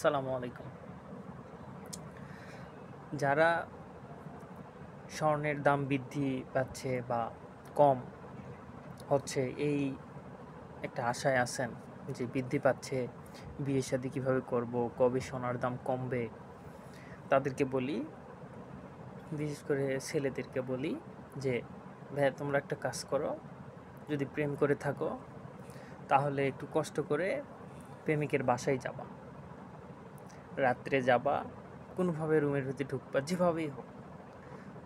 আসসালামু আলাইকুম। যারা স্বর্ণের দাম বৃদ্ধি পাচ্ছে বা কম হচ্ছে এই একটা আশায় আছেন যে বৃদ্ধি পাচ্ছে, বিয়ে শাদী কীভাবে করব, কবে সোনার দাম কমবে, তাদেরকে বলি, বিশেষ করে ছেলেদেরকে বলি যে ভাইয়া তোমরা একটা কাজ করো, যদি প্রেম করে থাকো তাহলে একটু কষ্ট করে প্রেমিকের বাসায় যাবা, রাত্রে যাবা, কোনোভাবে রুমের ভিতরে ঢুকবা, যেভাবেই হোক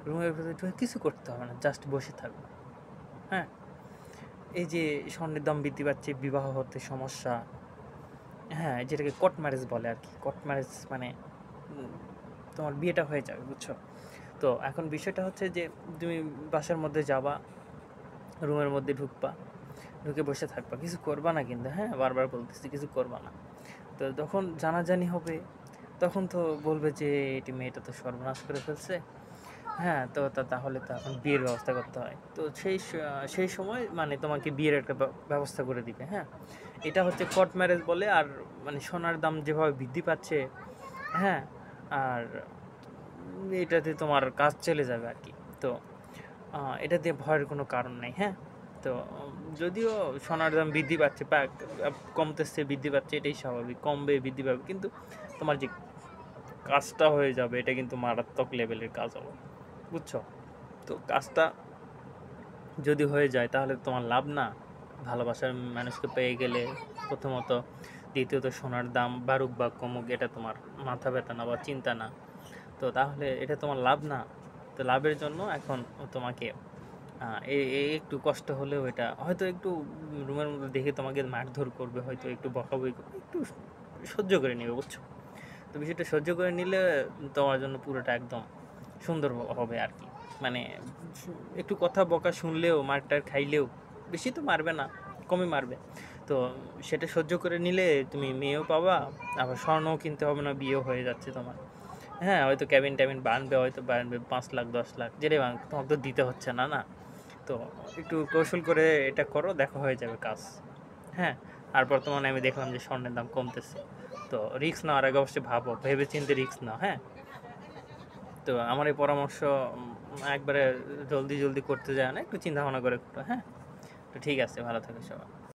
রুমের ভিতরে ঢুকে কিছু করতে হবে না, জাস্ট বসে থাকবে। হ্যাঁ, এই যে স্বর্ণের দাম বৃদ্ধি পাচ্ছে, বিবাহ হতে সমস্যা, হ্যাঁ, যেটাকে কোর্ট ম্যারেজ বলে আর কি। কোর্ট ম্যারেজ মানে তোমার বিয়েটা হয়ে যাবে, বুঝছো? তো এখন বিষয়টা হচ্ছে যে তুমি বাসার মধ্যে যাবা, রুমের মধ্যে ঢুকবা, ঢুকে বসে থাকবা, কিছু করবা না কিন্তু, হ্যাঁ, বারবার বলতেছি কিছু করবা না। তো যখন জানাজানি হবে তখন তো বলবে যে এটি মেয়েটা তো সর্বনাশ করে ফেলছে। হ্যাঁ, তো তাহলে তো এখন বিয়ের ব্যবস্থা করতে হয়। তো সেই সময় মানে তোমাকে বিয়ের একটা ব্যবস্থা করে দিবে। হ্যাঁ, এটা হচ্ছে কোর্ট ম্যারেজ বলে। আর মানে সোনার দাম যেভাবে বৃদ্ধি পাচ্ছে, হ্যাঁ, আর এটাতে তোমার কাজ চলে যাবে আর কি। তো এটা দিয়ে ভয়ের কোনো কারণ নেই। হ্যাঁ, তো যদিও সোনার দাম বৃদ্ধি পাচ্ছে, কমতেছে বৃদ্ধি পাচ্ছে, এটাই স্বাভাবিক, কমবে বৃদ্ধি পাবে, কিন্তু তোমার যে কাজটা হয়ে যাবে এটা কিন্তু মারাত্মক লেভেলের কাজ হবে, বুঝছো? তো কাজটা যদি হয়ে যায় তাহলে তোমার লাভ না? ভালোবাসার মানুষকে পেয়ে গেলে প্রথমত, দ্বিতীয়ত সোনার দাম বাড়ুক বা কমুক এটা তোমার মাথা ব্যথা না বা চিন্তা না। তো তাহলে এটা তোমার লাভ না? তো লাভের জন্য এখন তোমাকে একটু কষ্ট হলেও এটা হয়তো একটু রুমের মধ্যে দেখে তোমাকে মারধর করবে, হয়তো একটু বকাবকি করবে, একটু সহ্য করে নেবে, বুঝছো? তো বিষয়টা সহ্য করে নিলে তোমার জন্য পুরোটা একদম সুন্দর হবে আর কি। মানে একটু কথা বকা শুনলেও, মারটার খাইলেও, বেশি তো মারবে না, কমই মারবে। তো সেটা সহ্য করে নিলে তুমি মেয়েও পাবা, আবার স্বর্ণও কিনতে হবে না, বিয়েও হয়ে যাচ্ছে তোমার। হ্যাঁ, হয়তো ক্যাবিন ট্যাবিন বানবে, হয়তো বানবে 5 লাখ 10 লাখ, যেটাই বান, তোমাকে তো দিতে হচ্ছে না, না? তো একটু কৌশল করে এটা করো, দেখা হয়ে যাবে কাজ। হ্যাঁ, আর বর্তমানে আমি দেখলাম যে স্বর্ণের দাম কমতেছে। তো রিস্ক নেওয়ার আগে অবশ্যই ভাবো, ভেবে চিন্তে রিস্ক নাও। হ্যাঁ, তো আমার এই পরামর্শ একবারে জলদি জলদি করতে যায় না, একটু চিন্তা ভাবনা করে করো। হ্যাঁ, তো ঠিক আছে, ভালো থাকো সবাই।